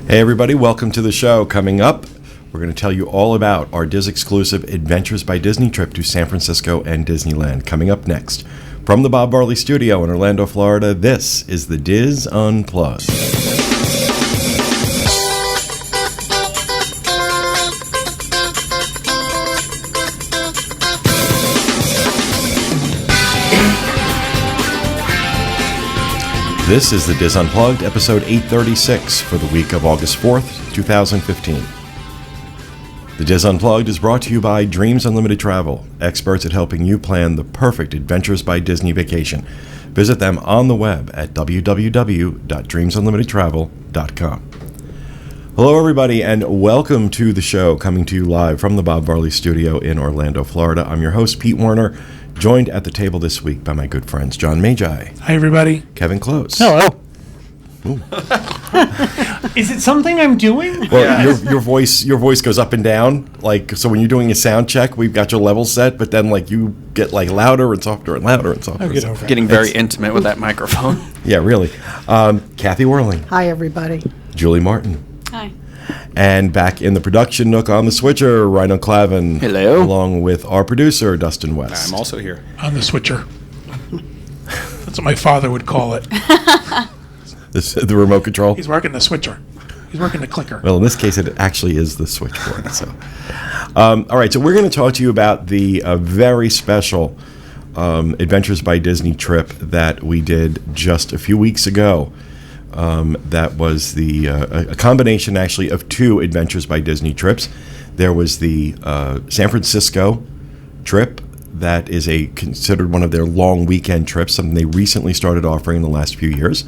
Hey everybody, welcome to the show. Coming up, we're going to tell you all about our Diz exclusive Adventures by Disney trip to San Francisco and Disneyland. Coming up next, from the Bob Varley Studio in Orlando, Florida, this is the Diz Unplugged. This is the Diz Unplugged, episode 836 for the week of August 4th, 2015. The Diz Unplugged is brought to you by Dreams Unlimited Travel, experts at helping you plan the perfect Adventures by Disney vacation. Visit them on the web at www.dreamsunlimitedtravel.com. Hello everybody and welcome to the show, coming to you live from the Bob Varley Studio in Orlando, Florida. I'm your host, Pete Warner, joined at the table this week by my good friends John Magi. Hi, everybody. Kevin Close. Hello. Is it something I'm doing? Well, your voice goes up and down. Like, so when you're doing a sound check, we've got your level set, but then like you get like louder and softer and louder and softer. Getting very intimate with that microphone. Yeah, really. Kathy Whirling. Hi, everybody. Julie Martin. Hi. And back in the production nook on the switcher, Rhino Clavin. Hello. Along with our producer, Dustin West. I'm also here. On the switcher. That's what my father would call it. The remote control? He's working the switcher. He's working the clicker. Well, in this case, it actually is the switchboard. So, all right, so we're going to talk to you about the very special Adventures by Disney trip that we did just a few weeks ago. That was a combination, actually, of two Adventures by Disney trips. There was the San Francisco trip. That is considered one of their long weekend trips, something they recently started offering in the last few years.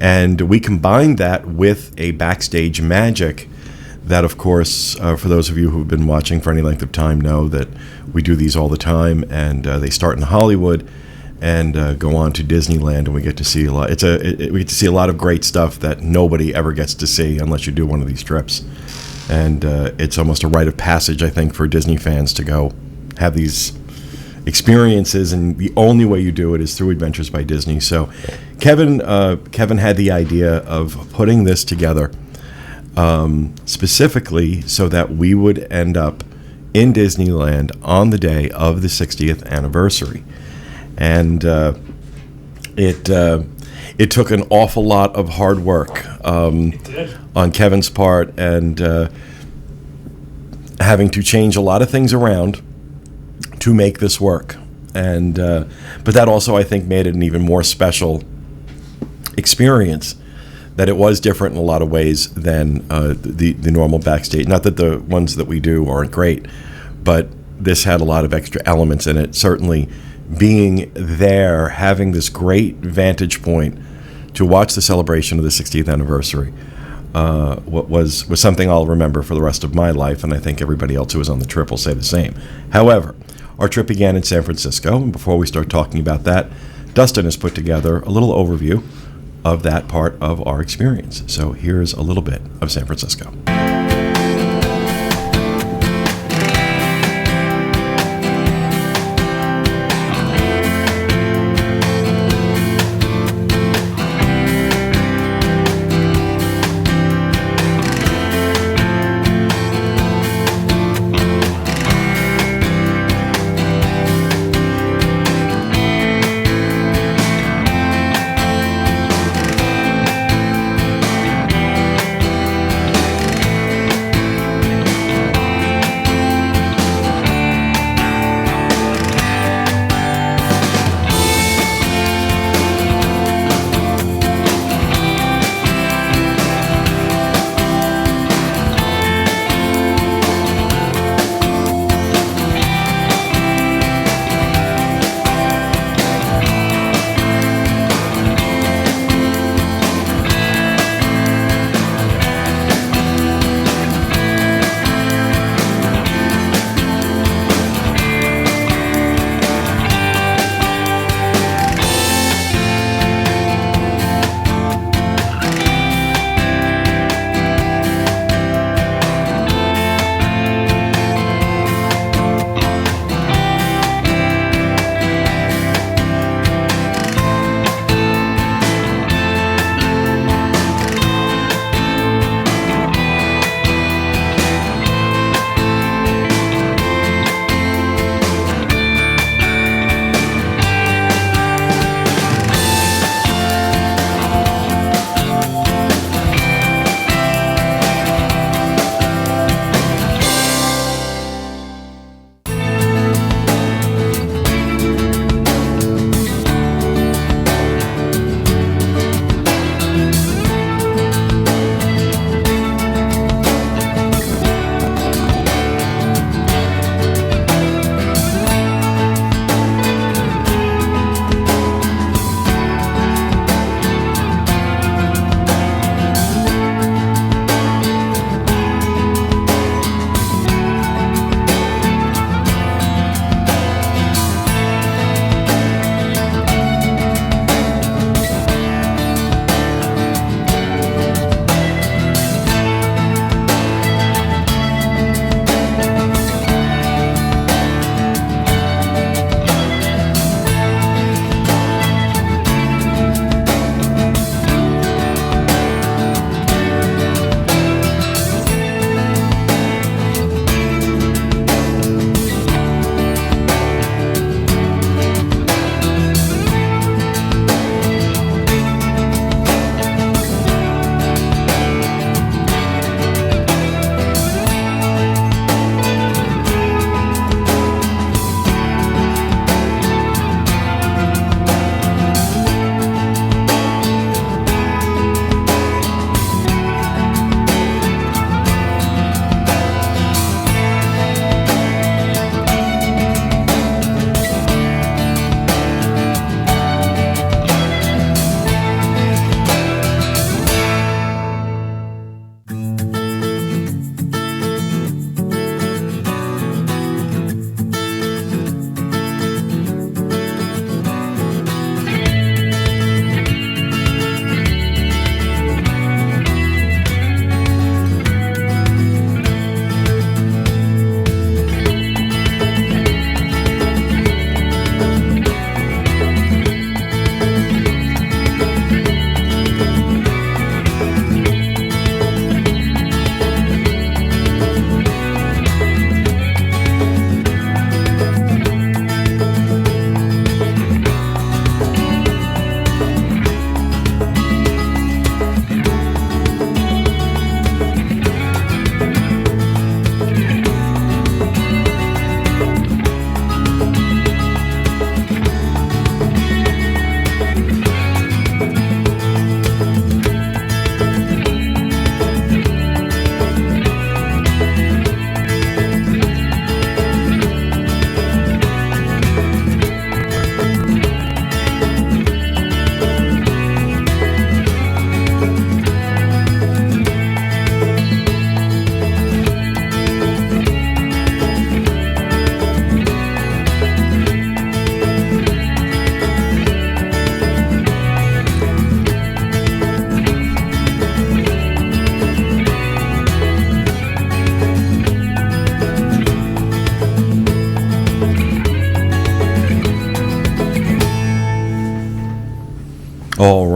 And we combined that with a backstage magic that, of course, for those of you who have been watching for any length of time know that we do these all the time, and they start in Hollywood and go on to Disneyland, and we get to see a lot. We get to see a lot of great stuff that nobody ever gets to see unless you do one of these trips. And it's almost a rite of passage, I think, for Disney fans to go have these experiences, and the only way you do it is through Adventures by Disney. So Kevin had the idea of putting this together specifically so that we would end up in Disneyland on the day of the 60th anniversary. And it took an awful lot of hard work on Kevin's part, and having to change a lot of things around to make this work. And but that also, I think, made it an even more special experience, that it was different in a lot of ways than the normal backstage. Not that the ones that we do aren't great, but this had a lot of extra elements in it. Certainly being there, having this great vantage point to watch the celebration of the 60th anniversary was something I'll remember for the rest of my life, and I think everybody else who was on the trip will say the same. However, our trip began in San Francisco, and before we start talking about that, Dustin has put together a little overview of that part of our experience. So here's a little bit of San Francisco.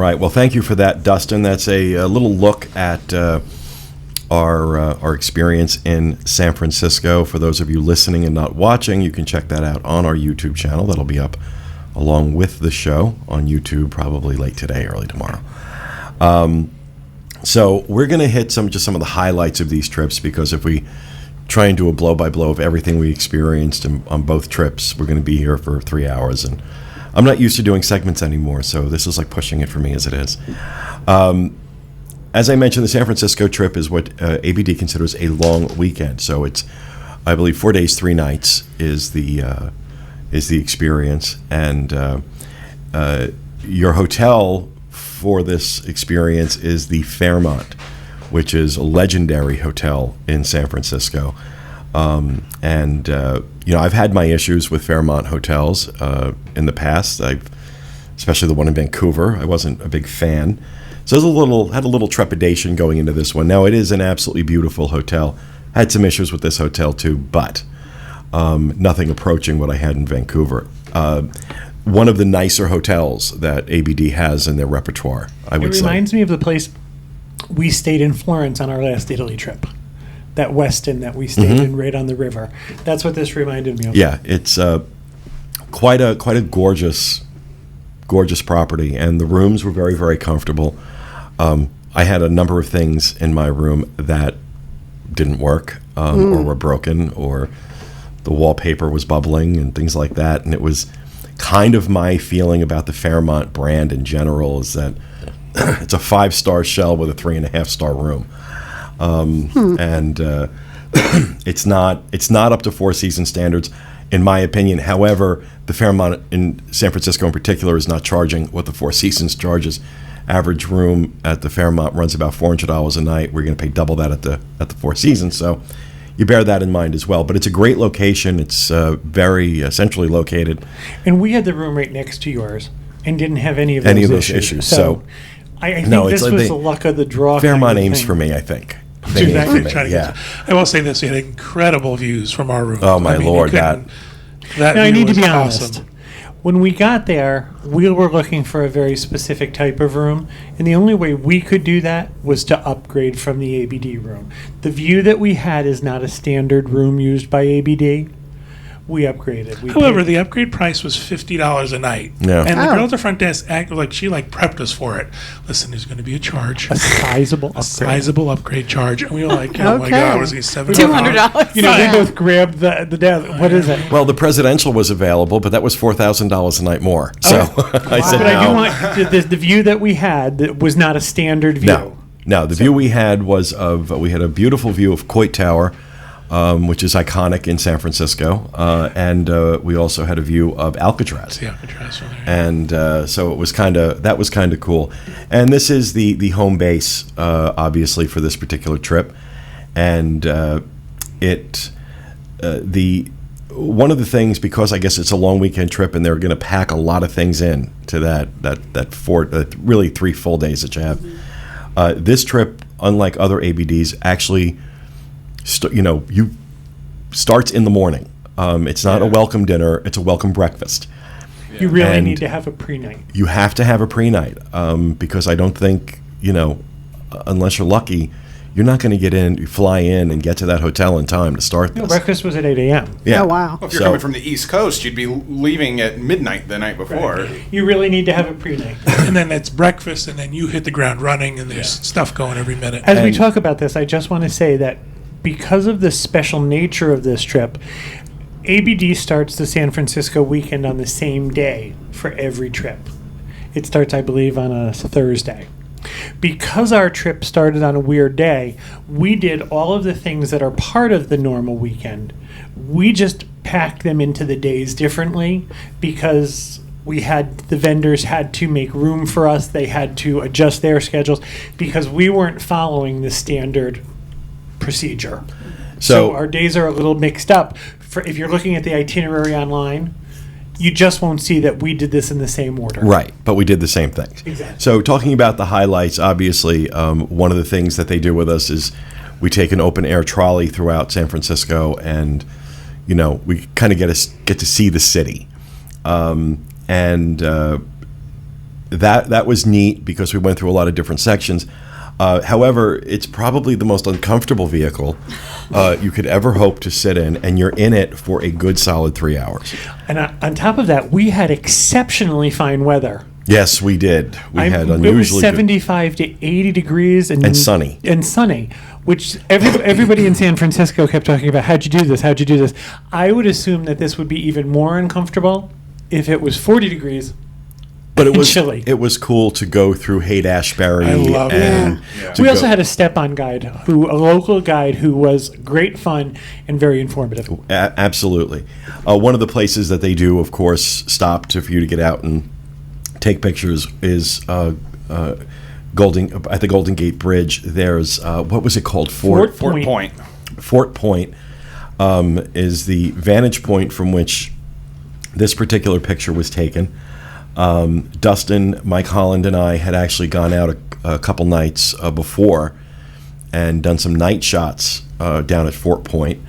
right. Well, thank you for that, Dustin. That's a little look at our experience in San Francisco. For those of you listening and not watching, you can check that out on our YouTube channel. That'll be up along with the show on YouTube probably late today, early tomorrow. So we're going to hit some of the highlights of these trips, because if we try and do a blow-by-blow of everything we experienced on both trips, we're going to be here for 3 hours. And I'm not used to doing segments anymore, so this is like pushing it for me as it is. As I mentioned, the San Francisco trip is what ABD considers a long weekend. So it's, I believe, 4 days, 3 nights is the experience. And your hotel for this experience is the Fairmont, which is a legendary hotel in San Francisco. I've had my issues with Fairmont hotels in the past. Especially the one in Vancouver. I wasn't a big fan. So I had a little trepidation going into this one. Now, it is an absolutely beautiful hotel. I had some issues with this hotel too, but nothing approaching what I had in Vancouver. One of the nicer hotels that ABD has in their repertoire, I would say. It reminds me of the place we stayed in Florence on our last Italy trip. That Westin that we stayed in right on the river. That's what this reminded me of. Yeah, it's quite a gorgeous property, and the rooms were very, very comfortable. I had a number of things in my room that didn't work or were broken, or the wallpaper was bubbling and things like that. And it was kind of my feeling about the Fairmont brand in general is that it's a 5-star shell with a 3.5-star room. And it's not up to Four Seasons standards, in my opinion. However, the Fairmont in San Francisco in particular is not charging what the Four Seasons charges. Average room at the Fairmont runs about $400 a night. We're going to pay double that at the Four Seasons, so you bear that in mind as well. But it's a great location. It's very centrally located. And we had the room right next to yours and didn't have any of those issues. So I think this was the luck of the draw. Fairmont aims for me, I think. I will say this: we had incredible views from our room. Oh my Lord, that now, I need to be honest. When we got there, we were looking for a very specific type of room, and the only way we could do that was to upgrade from the ABD room. The view that we had is not a standard room used by ABD. We upgraded. However, the upgrade price was $50 a night. Yeah. And the girl at the front desk acted like she prepped us for it. Listen, there's going to be a charge. A sizable upgrade charge. And we were like, oh my God, was he $700? $200. They both grabbed the desk. What is it? Well, the presidential was available, but that was $4,000 a night more. So I said but no. I do want the view that we had that was not a standard view. No, the view we had was we had a beautiful view of Coit Tower, which is iconic in San Francisco, and we also had a view of Alcatraz. Yeah, Alcatraz. And so it was that was kind of cool. And this is the home base, obviously, for this particular trip. And one of the things, because I guess it's a long weekend trip, and they're going to pack a lot of things in to that really 3 full days that you have. This trip, unlike other ABDs, actually starts in the morning. It's not a welcome dinner; it's a welcome breakfast. Yeah. You really need to have a pre-night. You have to have a pre-night because I don't think unless you're lucky, you're not going to fly in and get to that hotel in time to start this. Breakfast was at 8 a.m. Yeah. Oh, wow. Well, if you're coming from the East Coast, you'd be leaving at midnight the night before. Right. You really need to have a pre-night. And then it's breakfast, and then you hit the ground running, and there's stuff going every minute. As we talk about this, I just want to say that because of the special nature of this trip, ABD starts the San Francisco weekend on the same day for every trip. It starts, I believe, on a Thursday. Because our trip started on a weird day, we did all of the things that are part of the normal weekend. We just packed them into the days differently because the vendors had to make room for us. They had to adjust their schedules because we weren't following the standard procedure. So our days are a little mixed up. If you're looking at the itinerary online, you just won't see that we did this in the same order. Right, but we did the same things. Exactly. So talking about the highlights, obviously, one of the things that they do with us is we take an open air trolley throughout San Francisco, and we kind of get to see the city. And that was neat because we went through a lot of different sections. However, it's probably the most uncomfortable vehicle you could ever hope to sit in, and you're in it for a good solid 3 hours. And on top of that, we had exceptionally fine weather. Yes, we did. We had unusually it was 75 to 80 degrees and sunny. And sunny, which everybody in San Francisco kept talking about. How'd you do this? How'd you do this? I would assume that this would be even more uncomfortable if it was 40 degrees. But it was chilly. It was cool to go through Haight-Ashbury. I love and it. We also had a step-on guide, a local guide who was great fun and very informative. Absolutely. One of the places that they do, of course, stop for you to get out and take pictures is at the Golden Gate Bridge. There's what was it called? Fort Point. Fort Point is the vantage point from which this particular picture was taken. Dustin, Mike Holland, and I had actually gone out a couple nights before and done some night shots down at Fort Point.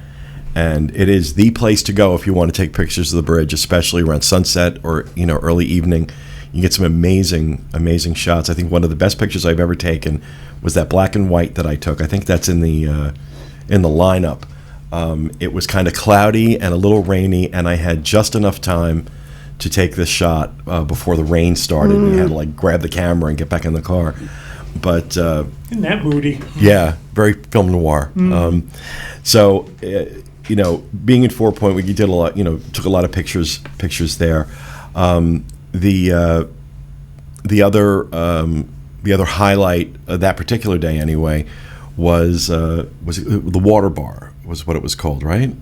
And it is the place to go if you want to take pictures of the bridge, especially around sunset or early evening. You get some amazing shots. I think one of the best pictures I've ever taken was that black and white that I took. I think that's in the lineup. It was kind of cloudy and a little rainy, and I had just enough time to take this shot before the rain started. We had to grab the camera and get back in the car. But isn't that moody? Yeah, very film noir. So being in Fort Point, we did a lot. Took a lot of pictures there. The other highlight of that particular day, anyway, was the Water Bar, was what it was called, right?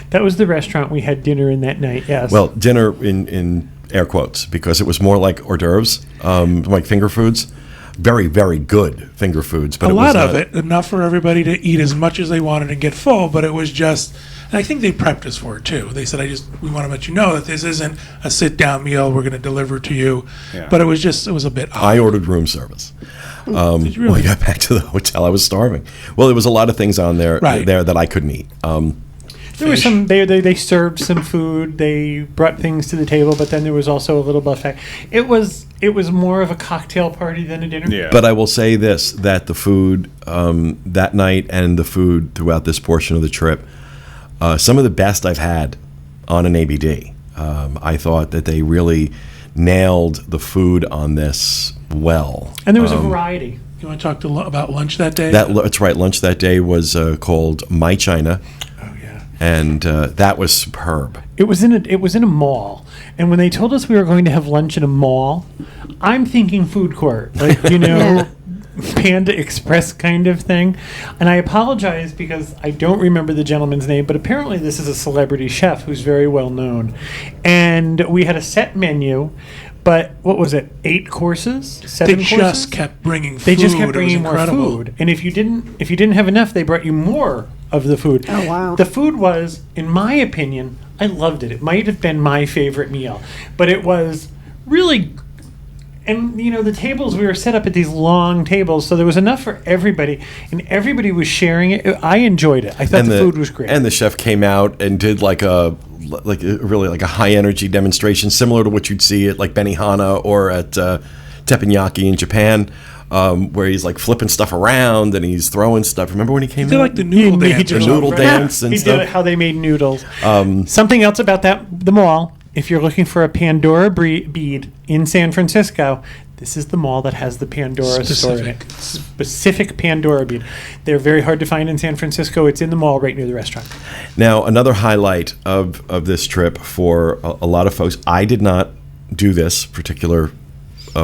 That was the restaurant we had dinner in that night. Yes. Well, dinner in air quotes, because it was more like hors d'oeuvres, like finger foods. Very, very good finger foods, but a lot of it, enough for everybody to eat as much as they wanted and get full. But it was just, and I think they prepped us for it too. They said, we want to let you know that this isn't a sit-down meal. We're going to deliver to you. Yeah. But it was a bit odd. I ordered room service. Did you really? When I got back to the hotel, I was starving. Well, there was a lot of things on there that I couldn't eat. There was some. They served some food. They brought things to the table, but then there was also a little buffet. It was more of a cocktail party than a dinner. Yeah. But I will say this: that the food that night and the food throughout this portion of the trip, some of the best I've had on an ABD. I thought that they really nailed the food on this well. And there was a variety. You want to talk about lunch that day? That's right. Lunch that day was called My China. And that was superb. It was in a mall, and when they told us we were going to have lunch in a mall, I'm thinking food court, Panda Express kind of thing. And I apologize because I don't remember the gentleman's name, but apparently this is a celebrity chef who's very well known. And we had a set menu. But what was it? 8 courses? 7 courses? They just kept bringing food. They just kept bringing more food. And if you didn't have enough, they brought you more of the food. Oh, wow. The food was, in my opinion, I loved it. It might have been my favorite meal. But it was really, and the tables, we were set up at these long tables, so there was enough for everybody, and everybody was sharing it. I enjoyed it. I thought the food was great. And the chef came out and did like a high energy demonstration, similar to what you'd see at like Benihana or at teppanyaki in Japan, where he's like flipping stuff around and he's throwing stuff. Remember when he came in? He did like the noodle dance. The noodle dance and he stuff. Did how they made noodles. Something else about the mall. If you're looking for a Pandora bead in San Francisco, this is the mall that has the Pandora store in it. Specific Pandora bead. They're very hard to find in San Francisco. It's in the mall right near the restaurant. Now, another highlight of this trip for a lot of folks, I did not do this particular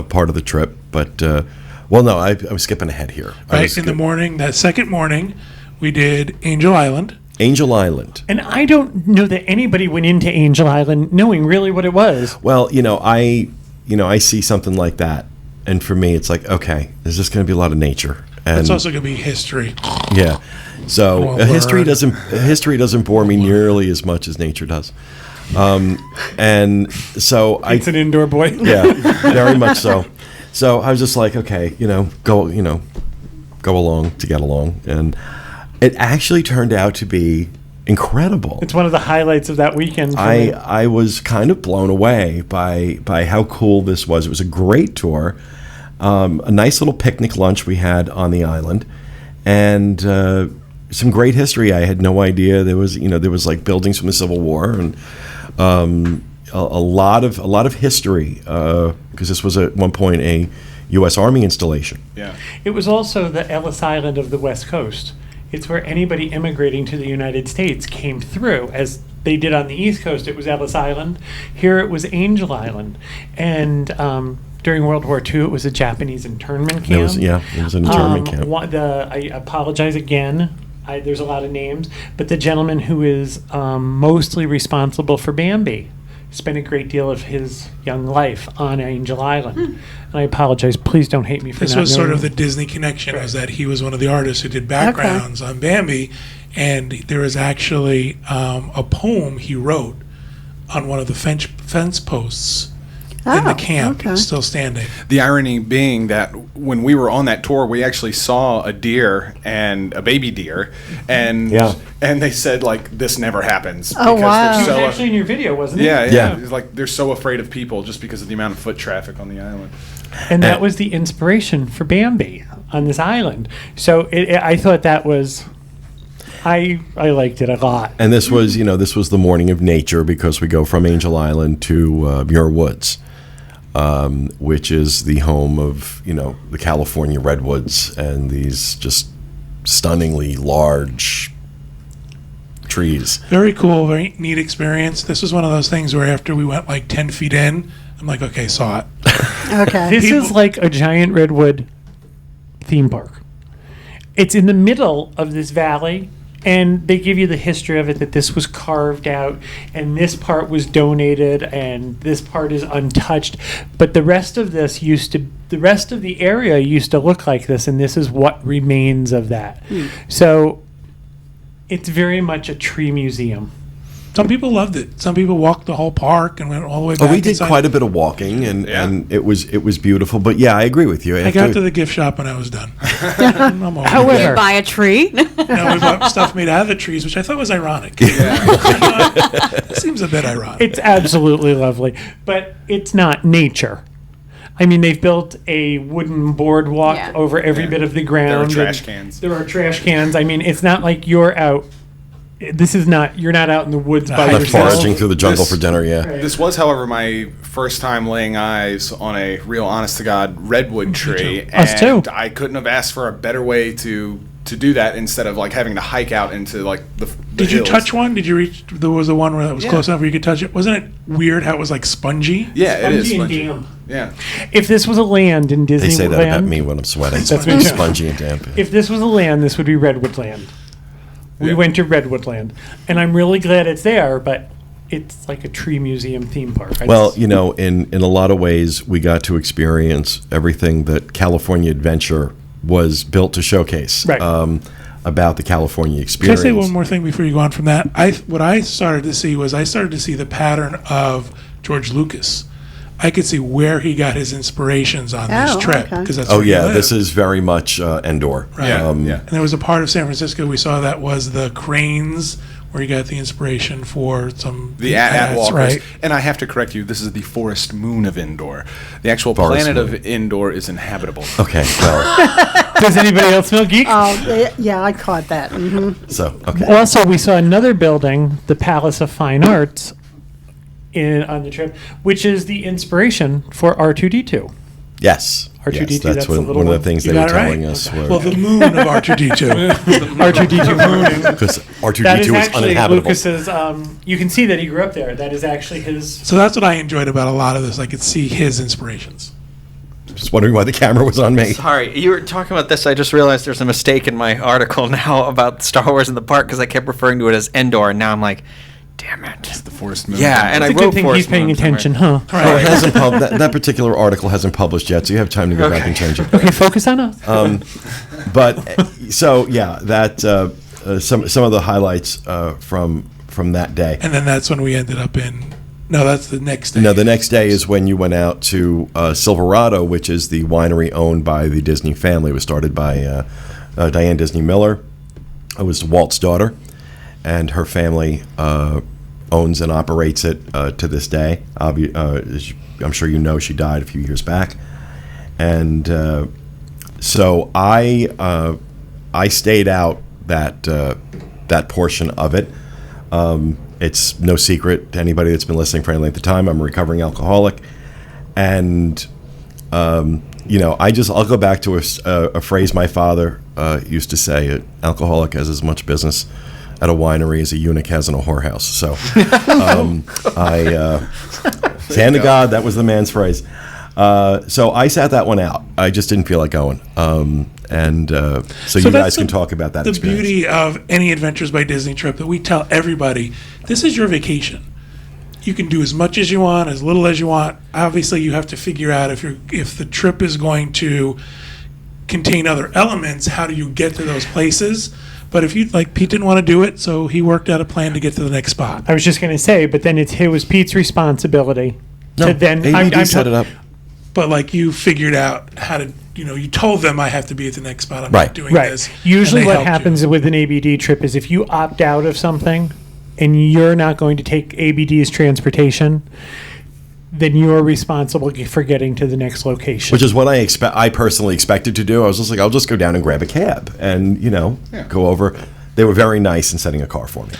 part of the trip, but, I'm skipping ahead here. Right, in the morning, that second morning, we did Angel Island. Angel Island. And I don't know that anybody went into Angel Island knowing really what it was. Well, I see something like that, and for me, it's like, okay, there's just going to be a lot of nature. And it's also going to be history. Yeah. So history doesn't bore me nearly as much as nature does. And so it's an indoor boy. Yeah, very much so. So I was just like, okay, go along to get along, and it actually turned out to be incredible. It's one of the highlights of that weekend. For me. I was kind of blown away by how cool this was. It was a great tour, a nice little picnic lunch we had on the island, and some great history. I had no idea there was like buildings from the Civil War and a lot of history because this was at one point a U.S. Army installation. Yeah. It was also the Ellis Island of the West Coast. It's where anybody immigrating to the United States came through. As they did on the East Coast, it was Ellis Island. Here it was Angel Island. And during World War II, it was a Japanese internment camp. It was an internment camp. I apologize again. There's a lot of names. But the gentleman who is mostly responsible for Bambi spent a great deal of his young life on Angel Island. And I apologize. Please don't hate me for This not was sort knowing. of the Disney connection, is that he was one of the artists who did backgrounds on Bambi, and there is actually a poem he wrote on one of the fence posts in the camp, still standing. The irony being that when we were on that tour, we actually saw a deer and a baby deer, and they said like this never happens. Oh, wow. It They're was so actually in your video, wasn't it? yeah. It's like they're so afraid of people just because of the amount of foot traffic on the island. And that was the inspiration for Bambi on this island. So I thought that was... I liked it a lot. And this was the morning of nature because we go from Angel Island to Muir Woods, which is the home of the California redwoods and these just stunningly large trees. Very cool, very neat experience. This was one of those things where after we went like 10 feet in, I'm like, okay, saw it. Okay. This is like a giant redwood theme park. It's in the middle of this valley, and they give you the history of it, that this was carved out, and this part was donated, and this part is untouched. But the rest of the area used to look like this, and this is what remains of that. So it's very much a tree museum. Some people loved it. Some people walked the whole park and went all the way back. We did inside. quite a bit of walking, and it was beautiful. But yeah, I agree with you. I got to the gift shop and I was done. I'm over it. However, Buy a tree. No, we bought stuff made out of the trees, which I thought was ironic. It seems a bit ironic. it's absolutely lovely, but it's not nature. I mean, they've built a wooden boardwalk Yeah. over every bit of the ground. There are trash and cans. There are trash cans. I mean, it's not like you're out. You're not out in the woods by Like yourself. foraging through the jungle for dinner. Yeah. Right. This was, however, my first time laying eyes on a real, honest-to-God redwood tree. Us too. And I couldn't have asked for a better way to do that instead of like having to hike out into like the Did you hills. touch one? Did you reach? There was the one where that was Yeah. close enough where you could touch it. Wasn't it weird how it was like spongy? Yeah, it is. Spongy and spongy. damp. Yeah. If this was a land in Disneyland, They say that about me when I'm sweating. That's me too. Spongy and damp. If this was a land, this would be Redwood Land. We Yeah. went to Redwood Land, and I'm really glad it's there. But it's like a tree museum theme park. Well, in a lot of ways, we got to experience everything that California Adventure was built to showcase. Right. About the California Can I experience. say one more thing before you go on from that? What I started to see was the pattern of George Lucas. I could see where he got his inspirations on this Oh, trip okay. because that's Oh where he yeah, lived. this is very much Endor. Right. Yeah. And there was a part of San Francisco we saw that was the cranes, where you got the inspiration for some The at walkers. right? And I have to correct you, this is the forest moon of Endor. The actual Forest planet moon. of Endor is inhabitable. Okay, well, does anybody else smell geek? Yeah, I caught that. so okay. Also, we saw another building, the Palace of Fine Arts, on the trip, which is the inspiration for R2D2. Yes. R2D2, yes, that's that's the one little of the one. things You they were got it right. telling us. Well, the moon of R2D2. R2D2 moon. Because That R2D2 is was actually uninhabitable. Lucas's. You can see that he grew up there. That is actually his. So that's what I enjoyed about a lot of this. I could see his inspirations. Just wondering why the camera was on me. Sorry, you were talking about this. I just realized there's a mistake in my article now about Star Wars in the park because I kept referring to it as Endor, and now I'm like, damn it. The forest moon. Yeah, and I It's a wrote good thing Forest he's paying Moon somewhere. attention, huh? Oh, it hasn't that particular article hasn't published yet, so you have time to go back and change it. Okay, focus on us. But so yeah, that some of the highlights from that day. And then that's when we ended up in. No, that's the next day. No, the next day is when you went out to Silverado, which is the winery owned by the Disney family. It was started by Diane Disney Miller. It was Walt's daughter. and her family owns and operates it to this day. I'm sure you know she died a few years back, and so I stayed out that portion of it. It's no secret to anybody that's been listening for any length of time. I'm a recovering alcoholic, and I'll go back to a phrase my father used to say: "An alcoholic has as much business at a winery as a eunuch has in a whorehouse." So, hand to God, that was the man's phrase. So I sat that one out. I just didn't feel like going. So you guys can talk about that. The experience. beauty of any Adventures by Disney trip that we tell everybody: this is your vacation. You can do as much as you want, as little as you want. Obviously, you have to figure out if the trip is going to contain other elements. How do you get to those places? But if Pete didn't want to do it, so he worked out a plan to get to the next spot. I was just going to say, but then it was Pete's responsibility to then. ABD set it up. But you figured out how to, you told them I have to be at the next spot. I'm Right. not doing Right. this. Usually and they what helped happens you. with an ABD trip is if you opt out of something and you're not going to take ABD's transportation, then you're responsible for getting to the next location. Which is what I personally expected to do. I was just like, I'll just go down and grab a cab and, go over. They were very nice in setting a car for me.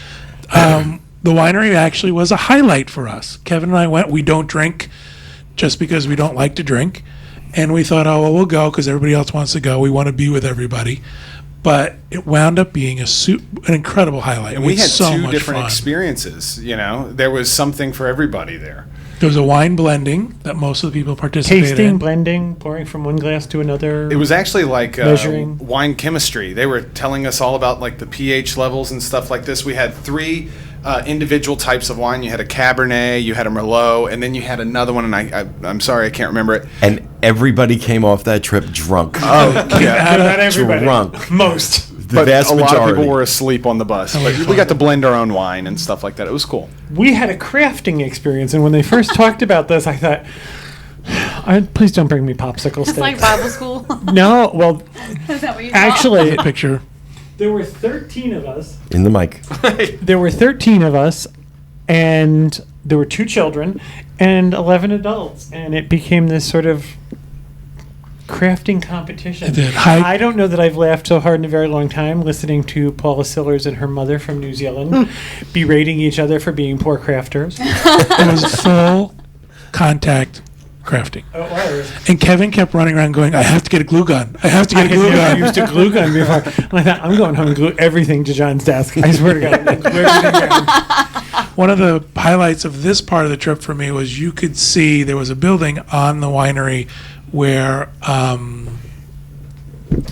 The winery actually was a highlight for us. Kevin and I went. We don't drink just because we don't like to drink. And we thought, we'll go because everybody else wants to go. We want to be with everybody. But it wound up being an incredible highlight. And we had so two much different fun. experiences. There was something for everybody there. There was a wine blending that most of the people participated Tasting, in. blending, pouring from one glass to another. It was actually like Measuring. wine chemistry. They were telling us all about the pH levels and stuff like this. We had three individual types of wine. You had a Cabernet, you had a Merlot, and then you had another one, and I'm sorry, I can't remember it. And everybody came off that trip drunk. Oh, yeah. not everybody. Drunk. Most. The But vast a lot majority. of people were asleep on the bus. But we got to blend our own wine and stuff like that. It was cool. We had a crafting experience, and when they first talked about this, I thought, please don't bring me popsicle It's sticks. like Bible school. No, well, Is that what you thought? actually, Picture. there were 13 of us. In the mic. There were 13 of us, and there were 2 children and 11 adults, and it became this sort of crafting competition. It did. I don't know that I've laughed so hard in a very long time listening to Paula Sillers and her mother from New Zealand berating each other for being poor crafters. It was full contact crafting. It was. And Kevin kept running around going, I have to get a glue gun. I have to I get a had glue never gun. used a glue gun before. And I thought, I'm going home and glue everything to John's desk. I swear to God, I'm gonna glue everything down. One of the highlights of this part of the trip for me was you could see there was a building on the winery where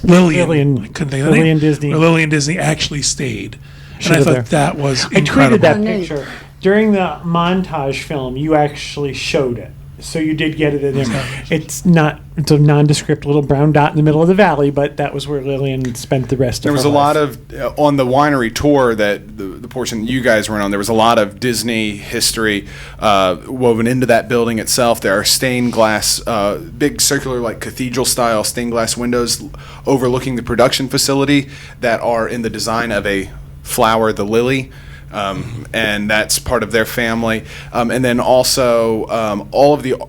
Lillian, I couldn't think of the Lillian name, Disney. where Lillian Disney actually stayed. And Should I have thought there. that was I incredible. tweeted that Oh, neat. picture. During the montage film, you actually showed it. So you did get it in there. It's a nondescript little brown dot in the middle of the valley, but that was where Lillian spent the rest There of was her a life. lot of, on the winery tour, that the portion that you guys went on, there was a lot of Disney history woven into that building itself. There are stained glass, big circular, cathedral-style stained glass windows overlooking the production facility that are in the design of a flower, the lily. And that's part of their family. And then also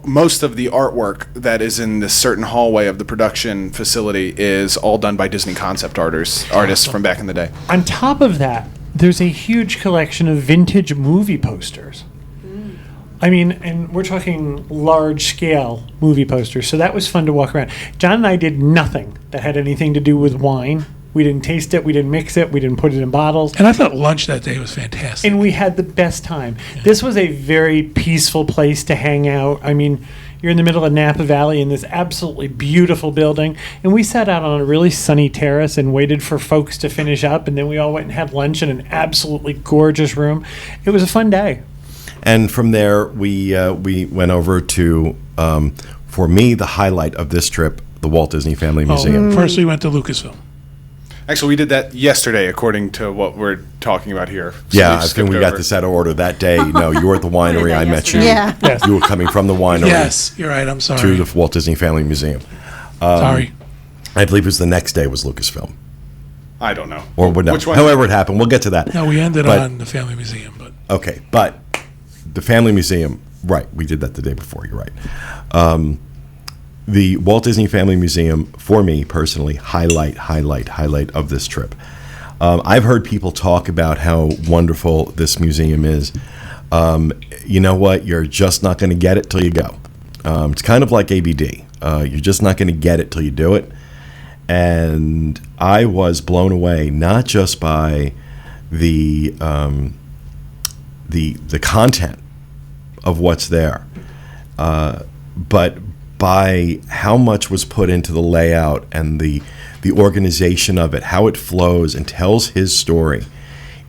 most of the artwork that is in this certain hallway of the production facility is all done by Disney concept artists from back in the day. On top of that, there's a huge collection of vintage movie posters. I mean, and we're talking large-scale movie posters, so that was fun to walk around. John and I did nothing that had anything to do with wine. We didn't taste it, we didn't mix it, we didn't put it in bottles. And I thought lunch that day was fantastic. And we had the best time. This was a very peaceful place to hang out. I mean, you're in the middle of Napa Valley in this absolutely beautiful building. And we sat out on a really sunny terrace and waited for folks to finish up. And then we all went and had lunch in an absolutely gorgeous room. It was a fun day. And from there, we went over to, for me, the highlight of this trip, the Walt Disney Family Museum. First we went to Lucasfilm. Actually, we did that yesterday, according to what we're talking about here. So Yeah, we I think skipped we got over. this out of order that day. No, you were at the winery. that I met you. yesterday. Yeah. Yes. You were coming from the winery Yes, you're right. I'm sorry. to the Walt Disney Family Museum. Sorry. I believe it was the next day was Lucasfilm. I don't know. Or no, Which one? however it happened. We'll get to that. No, we ended But- on the Family Museum, but Okay, but the Family Museum, right, we did that the day before, you're right. The Walt Disney Family Museum, for me personally, highlight of this trip. I've heard people talk about how wonderful this museum is. You know what? You're just not going to get it till you go. It's kind of like ABD. You're just not going to get it till you do it. And I was blown away, not just by the content of what's there, but by how much was put into the layout and the organization of it, how it flows and tells his story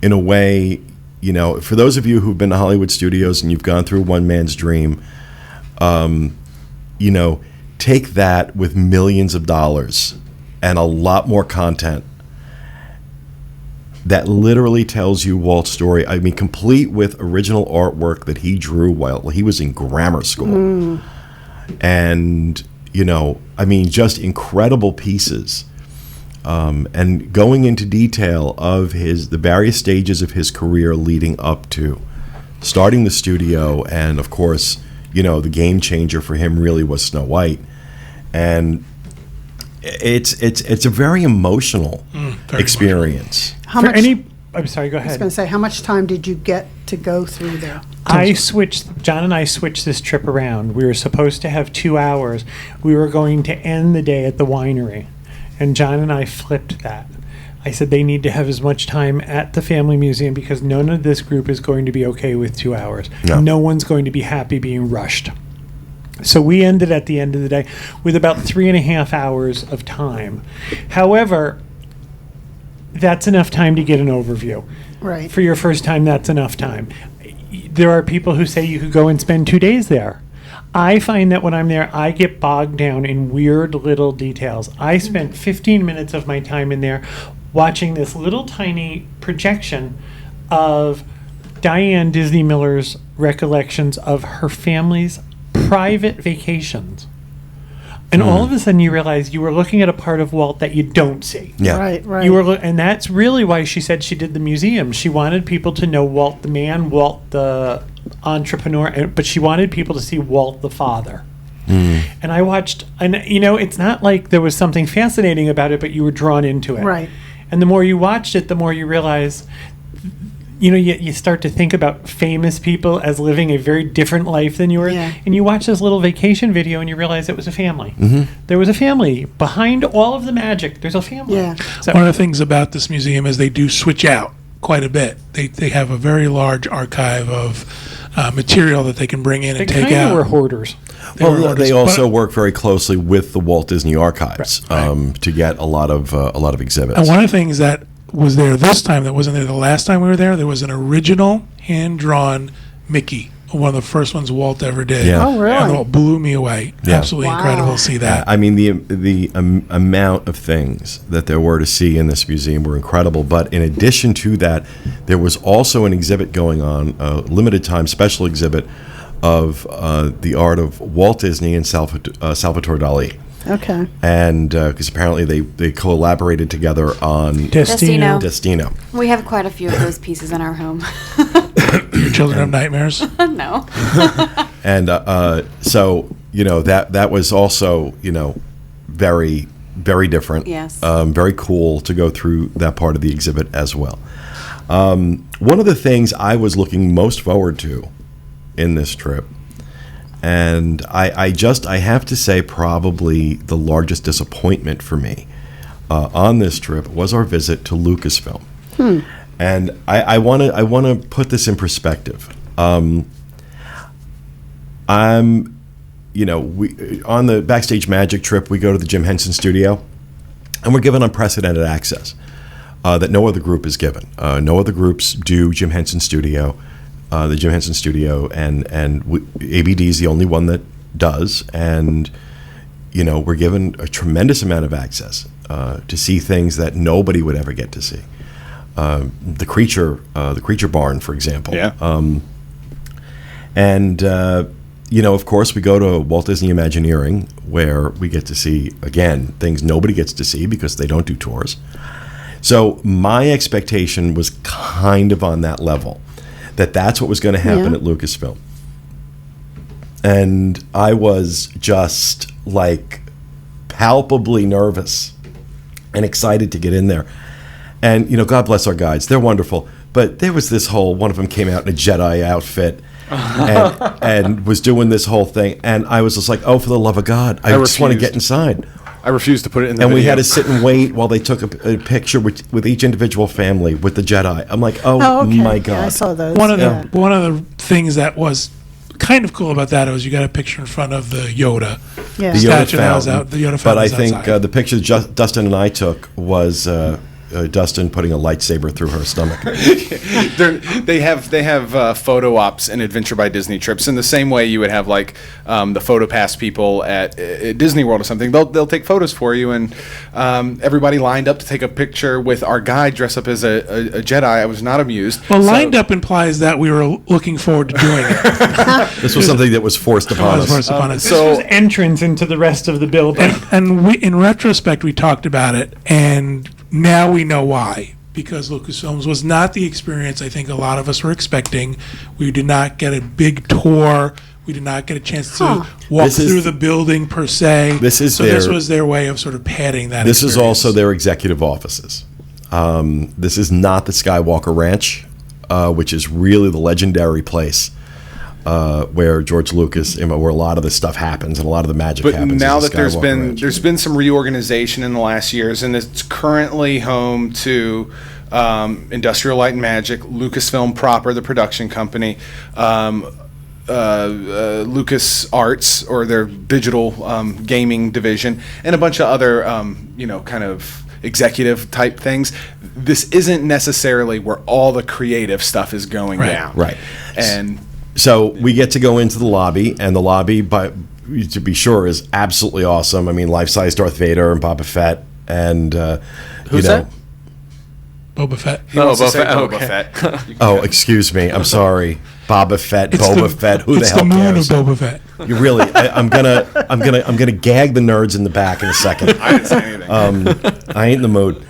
in a way, you know, for those of you who've been to Hollywood studios and you've gone through One Man's Dream, you know, take that with millions of dollars and a lot more content that literally tells you Walt's story. I mean, complete with original artwork that he drew while he was in grammar school. And, you know, I mean, just incredible pieces. And going into detail of the various stages of his career leading up to starting the studio. And, of course, you know, the game changer for him really was Snow White. And it's a very emotional experience. How much? I'm sorry, go I was ahead. going to say, how much time did you get to go through there? John and I switched this trip around. We were supposed to have 2 hours. We were going to end the day at the winery. And John and I flipped that. I said they need to have as much time at the Family Museum because none of this group is going to be okay with 2 hours. No one's going to be happy being rushed. So we ended at the end of the day with about 3.5 hours of time. However, that's enough time to get an overview. Right. For your first time, that's enough time. There are people who say you could go and spend 2 days there. I find that when I'm there, I get bogged down in weird little details. I spent 15 minutes of my time in there watching this little tiny projection of Diane Disney Miller's recollections of her family's private vacations. And all of a sudden you realize you were looking at a part of Walt that you don't see. Yeah. Right. You were, and that's really why she said she did the museum. She wanted people to know Walt the man, Walt the entrepreneur, but she wanted people to see Walt the father. And I watched, and you know, it's not like there was something fascinating about it, but you were drawn into it. Right. And the more you watched it, the more you realize, you know, you start to think about famous people as living a very different life than yours. Yeah. And you watch this little vacation video and you realize it was a family. Mm-hmm. There was a family. Behind all of the magic, there's a family. Yeah. So, one of the things about this museum is they do switch out quite a bit. They have a very large archive of material that they can bring in they and take kind of out. were hoarders. They were Well, artists, they also but- work very closely with the Walt Disney Archives to get a lot of exhibits. And one of the things that was there this time that wasn't there the last time we were there was an original hand-drawn Mickey, one of the first ones Walt ever did. Yeah. Oh, really? And it blew me away. Yeah. Absolutely Wow. incredible to see that. I mean, the amount of things that there were to see in this museum were incredible. But in addition to that, there was also an exhibit going on, a limited time special exhibit of the art of Walt Disney and Salvatore Dali. Okay. And because apparently they collaborated together on Destino. Destino. We have quite a few of those pieces in our home. Your children have nightmares. No. And so, you know, that was also, you know, very, very different. Yes. Very cool to go through that part of the exhibit as well. One of the things I was looking most forward to in this trip, and I have to say probably the largest disappointment for me on this trip was our visit to Lucasfilm. And I want to put this in perspective. You know, we on the Backstage Magic trip, we go to the Jim Henson studio, and we're given unprecedented access that no other group is given. No other groups do Jim Henson studio, the Jim Henson studio, and ABD is the only one that does. And you know, we're given a tremendous amount of access to see things that nobody would ever get to see. The creature barn, for example. Yeah. You know, of course, we go to Walt Disney Imagineering, where we get to see, again, things nobody gets to see because they don't do tours. So my expectation was kind of on that level, that's what was going to happen Yeah. at Lucasfilm. And I was just like palpably nervous and excited to get in there. And, God bless our guides. They're wonderful. But there was this whole, one of them came out in a Jedi outfit and was doing this whole thing. And I was just like, oh, for the love of God, I just want to get inside. I refused to put it in the And video. we had to sit and wait while they took a picture with each individual family with the Jedi. I'm like, Oh, okay. my Yeah, God. I saw those. One of yeah. the things that was kind of cool about that was you got a picture in front of the Yoda. Yeah. The Yoda statue that was fountain. out. The Yoda But fountain I was think outside. the picture Dustin and I took was Dustin putting a lightsaber through her stomach. They have photo ops and Adventure by Disney trips in the same way you would have like the photo pass people at Disney World or something. They'll take photos for you, and everybody lined up to take a picture with our guide dressed up as a Jedi. I was not amused. Well, lined up implies that we were looking forward to doing it. This was something that was forced upon Was forced us. upon us. So Entrance into the rest of the building. And we, in retrospect, we talked about it, and now we know why. Because Lucasfilms was not the experience I think a lot of us were expecting. We did not get a big tour. We did not get a chance to walk This is- through the building per se. This is this their- was their way of sort of padding that. This is experience. also their executive offices. This is not the Skywalker Ranch, which is really the legendary place where George Lucas, where a lot of this stuff happens and a lot of the magic But happens. now is the that there's Skywalker been Ranch. some reorganization in the last years, and it's currently home to Industrial Light and Magic, Lucasfilm proper, the production company, Lucas Arts, or their digital gaming division, and a bunch of other kind of executive type things. This isn't necessarily where all the creative stuff is going down. Right. And So we get to go into the lobby, and the lobby, to be sure, is absolutely awesome. I mean, life-size Darth Vader and Boba Fett, and Who's that? Boba Fett. he wants to Boba say Fett, Boba okay. Fett. Oh, excuse me. I'm sorry. Boba Fett, It's Boba Fett. Who the it's hell the moon cares? of Boba Fett. You really? I'm gonna gag the nerds in the back in a second. I didn't say anything. I ain't in the mood.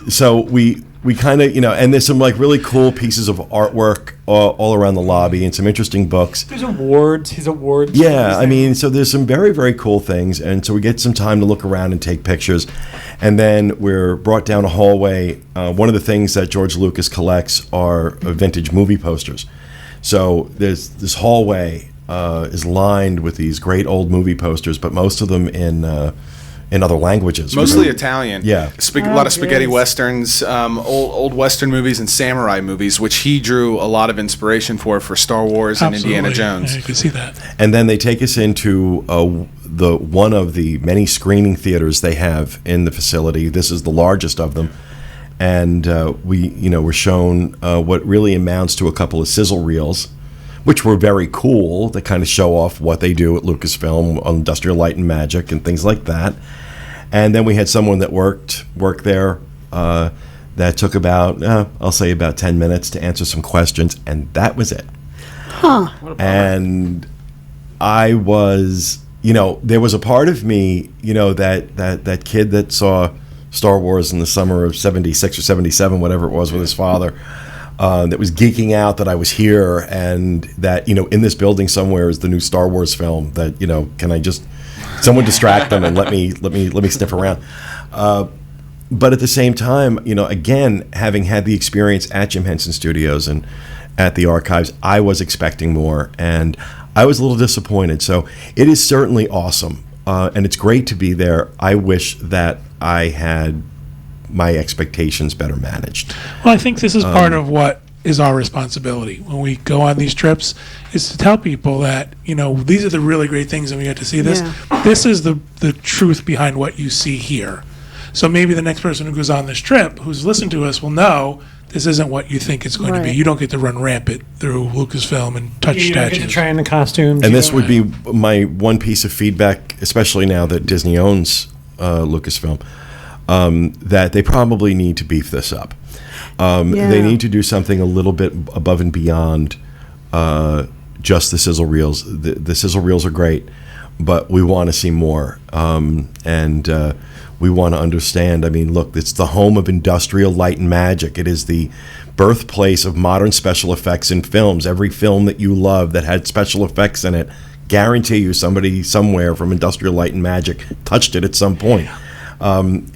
So we kind of, and there's some like really cool pieces of artwork all around the lobby and some interesting books. There's awards. His awards. Yeah, I mean, so there's some very, very cool things. And so we get some time to look around and take pictures. And then we're brought down a hallway. One of the things that George Lucas collects are vintage movie posters. So there's this hallway is lined with these great old movie posters, but most of them in other languages. Mostly Italian. Yeah. A lot of spaghetti yes. westerns, old Western movies, and samurai movies, which he drew a lot of inspiration for Star Wars and Indiana Jones. Yeah, you can see that. And then they take us into one of the many screening theaters they have in the facility. This is the largest of them, and we're shown what really amounts to a couple of sizzle reels, which were very cool. They kind of show off what they do at Lucasfilm on Industrial Light and Magic and things like that. And then we had someone that worked there that took about, I'll say about 10 minutes to answer some questions, and that was it. And I was, there was a part of me, that kid that saw Star Wars in the summer of 76 or 77, whatever it was, with his father, that was geeking out that I was here, and that, in this building somewhere is the new Star Wars film that, can I just, someone distract them and let me sniff around. But at the same time, again, having had the experience at Jim Henson Studios and at the archives, I was expecting more, and I was a little disappointed. So it is certainly awesome, and it's great to be there. I wish that I had my expectations better managed. Well, I think this is part of what is our responsibility when we go on these trips, is to tell people that, these are the really great things and we get to see this. Yeah. This is the truth behind what you see here. So maybe the next person who goes on this trip, who's listened to us, will know this isn't what you think it's going to be. Right. You don't get to run rampant through Lucasfilm and touch You don't get to statues. try on the costumes. And you this don't- would be my one piece of feedback, especially now that Disney owns Lucasfilm, that they probably need to beef this up. They need to do something a little bit above and beyond just the sizzle reels. The sizzle reels are great, but we want to see more. And we want to understand. I mean, look, it's the home of industrial light and magic. It is the birthplace of modern special effects in films. Every film that you love that had special effects in it, guarantee you somebody somewhere from Industrial Light and Magic touched it at some point.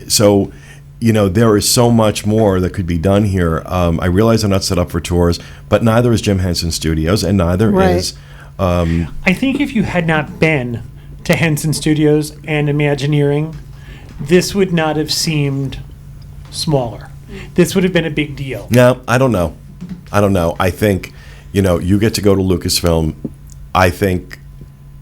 So, you know, there is so much more that could be done here. I realize I'm not set up for tours, but neither is Jim Henson Studios, and neither is... I think if you had not been to Henson Studios and Imagineering, this would not have seemed smaller. This would have been a big deal. No, I don't know. I think, you know, you get to go to Lucasfilm. I think...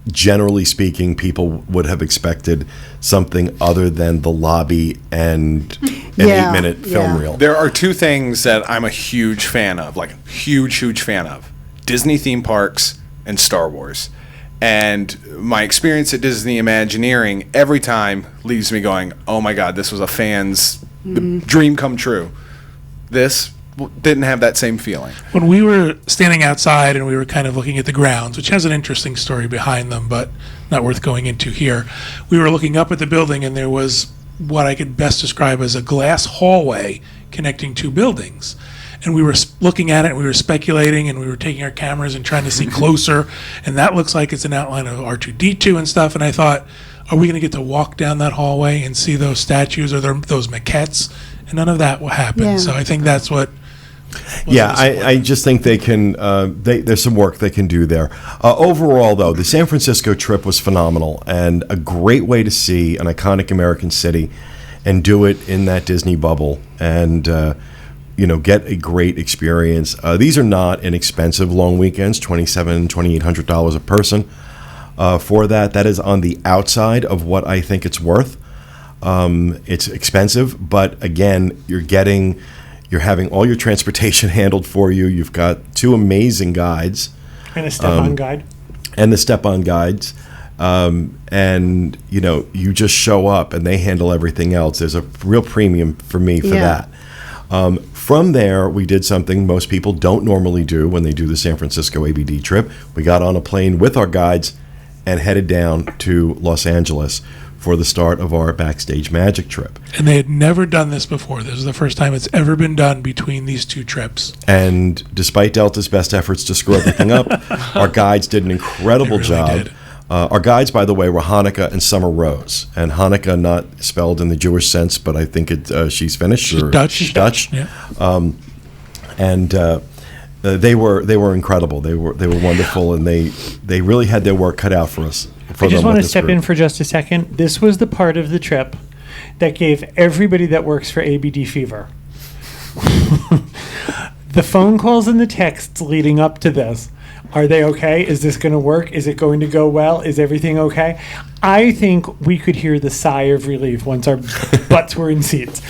generally speaking, people would have expected something other than the lobby and an 8-minute film reel. There are two things that I'm a huge fan of, like huge fan of. Disney theme parks and Star Wars. And my experience at Disney Imagineering every time leaves me going, oh my God, this was a fan's dream come true. This didn't have that same feeling. When we were standing outside and we were kind of looking at the grounds, which has an interesting story behind them, but not worth going into here, we were looking up at the building and there was what I could best describe as a glass hallway connecting two buildings. And we were looking at it and we were speculating and we were taking our cameras and trying to see closer. And that looks like it's an outline of R2-D2 and stuff. And I thought, are we going to get to walk down that hallway and see those statues or those maquettes? And none of that will happen. Yeah. So I think that's what... Yeah, I just think they can. There's some work they can do there. Overall, though, the San Francisco trip was phenomenal and a great way to see an iconic American city and do it in that Disney bubble and get a great experience. These are not inexpensive long weekends, $2,700, $2,800 a person. For that is on the outside of what I think it's worth. It's expensive, but again, you're having all your transportation handled for you. You've got two amazing guides. And a step-on guide. And the step-on guides. And, you just show up and they handle everything else. There's a real premium for me for that. From there, we did something most people don't normally do when they do the San Francisco ABD trip. We got on a plane with our guides and headed down to Los Angeles for the start of our Backstage Magic trip. And they had never done this before. This is the first time it's ever been done between these two trips. And despite Delta's best efforts to screw everything up, our guides did an incredible job. Did. Our guides, by the way, were Hanukkah and Summer Rose. And Hanukkah, not spelled in the Jewish sense, but I think she's Finnish. She's Dutch. She's Dutch. Yeah. They were incredible. They were wonderful, and they really had their work cut out for us. I just want to step in for just a second. This was the part of the trip that gave everybody that works for ABD fever. The phone calls and the texts leading up to this. Are they okay? Is this going to work? Is it going to go well? Is everything okay? I think we could hear the sigh of relief once our butts were in seats.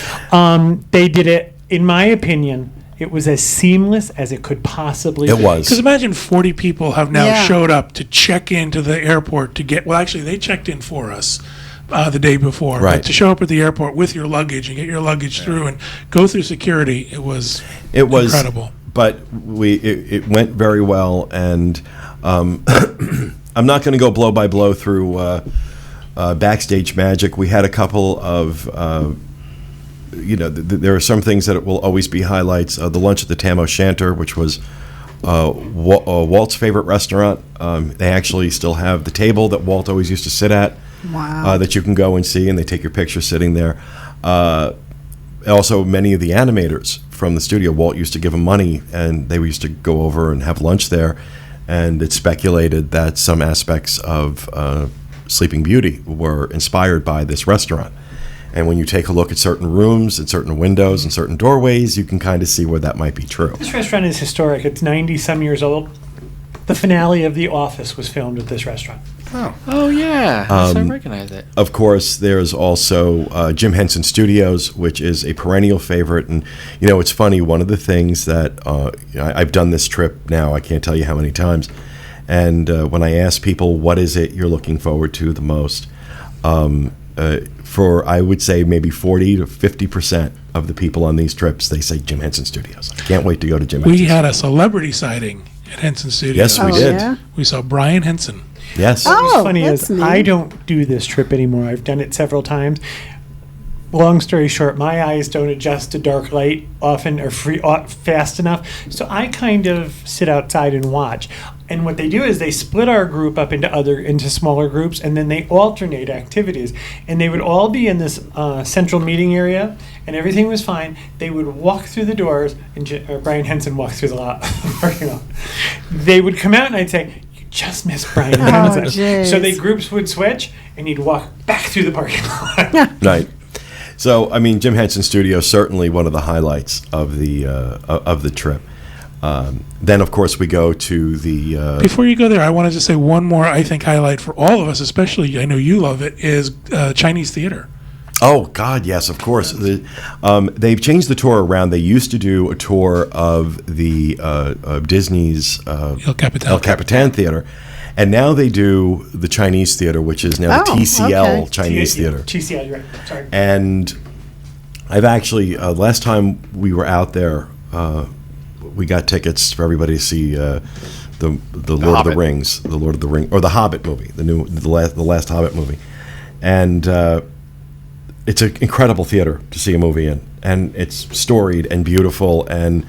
They did it, in my opinion, it was as seamless as it could possibly be. It was. Because imagine 40 people have now showed up to check into the airport to get... Well, actually, they checked in for us the day before. Right. But to show up at the airport with your luggage and get your luggage through and go through security, it was incredible. But it went very well, and I'm not going to go blow by blow through Backstage Magic. We had a couple of... there are some things that will always be highlights. The lunch at the Tam O'Shanter, which was Walt's favorite restaurant. They actually still have the table that Walt always used to sit at. Wow. That you can go and see, and they take your picture sitting there. Also, many of the animators from the studio, Walt used to give them money, and they used to go over and have lunch there. And it's speculated that some aspects of Sleeping Beauty were inspired by this restaurant. And when you take a look at certain rooms and certain windows and certain doorways, you can kind of see where that might be true. This restaurant is historic. It's 90-some years old. The finale of The Office was filmed at this restaurant. Oh yeah. I recognize it. Of course, there's also Jim Henson Studios, which is a perennial favorite. And, it's funny, one of the things that I've done this trip now, I can't tell you how many times. And when I ask people, what is it you're looking forward to the most? For, I would say, maybe 40 to 50% of the people on these trips, they say Jim Henson Studios. I can't wait to go to Jim Henson We had Studios. a celebrity sighting at Henson Studios. Yes, we did. Yeah? We saw Brian Henson. Yes. Oh, What's funny that's is neat. I don't do this trip anymore. I've done it several times. Long story short, my eyes don't adjust to dark light often or fast enough, so I kind of sit outside and watch. And what they do is they split our group up into smaller groups, and then they alternate activities. And they would all be in this central meeting area, and everything was fine. They would walk through the doors, and Brian Henson walked through the parking lot. They would come out, and I'd say, "You just missed Brian Henson." geez. So the groups would switch, and he'd walk back through the parking lot. Right. So, I mean, Jim Henson Studio certainly one of the highlights of the trip. Then, of course, we go to the. Before you go there, I wanted to say one more, I think, highlight for all of us, especially, I know you love it, is Chinese theater. Oh God, yes, of course. They've changed the tour around. They used to do a tour of the Disney's El Capitan. El Capitan Theater, and now they do the Chinese theater, which is now the Oh, TCL okay. Chinese Theater. TCL, you're right. Sorry. And I've actually last time we were out there, we got tickets for everybody to see the Lord of the Hobbit. Rings, the Lord of the Ring, or the Hobbit movie, the last Hobbit movie, and it's an incredible theater to see a movie in, and it's storied and beautiful. And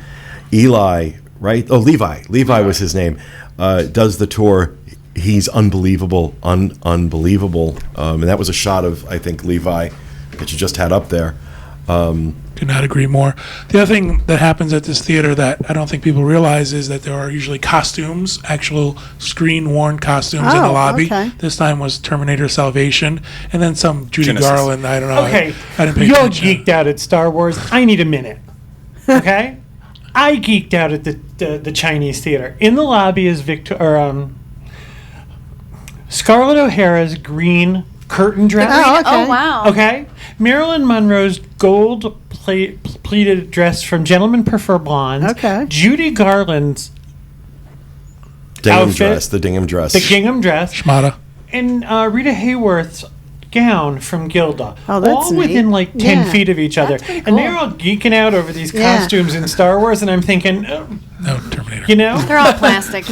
Eli, right? Oh, Levi was his name. Does the tour. He's unbelievable, unbelievable. And that was a shot of, I think, Levi that you just had up there. Could not agree more. The other thing that happens at this theater that I don't think people realize is that there are usually costumes, actual screen-worn costumes in the Oh, lobby. okay. This time was Terminator Salvation, and then some Judy Genesis. Garland, I don't know. Okay, I didn't pay you're attention. geeked out at Star Wars. I need a minute. Okay, I geeked out at the Chinese theater. In the lobby is Scarlett O'Hara's green curtain dress. Oh, okay. Oh, wow. Okay, Marilyn Monroe's gold pleated dress from Gentlemen Prefer Blondes. Okay. Judy Garland's Dingham Outfit. dress, the Dingham dress. the gingham dress, Schmata. and Rita Hayworth's gown from Gilda. Oh, that's all within neat. like 10 Yeah. feet of each other. That's pretty And they're cool. all geeking out over these Yeah. costumes in Star Wars, and I'm thinking, oh, No, Terminator. you know, They're all plastic. I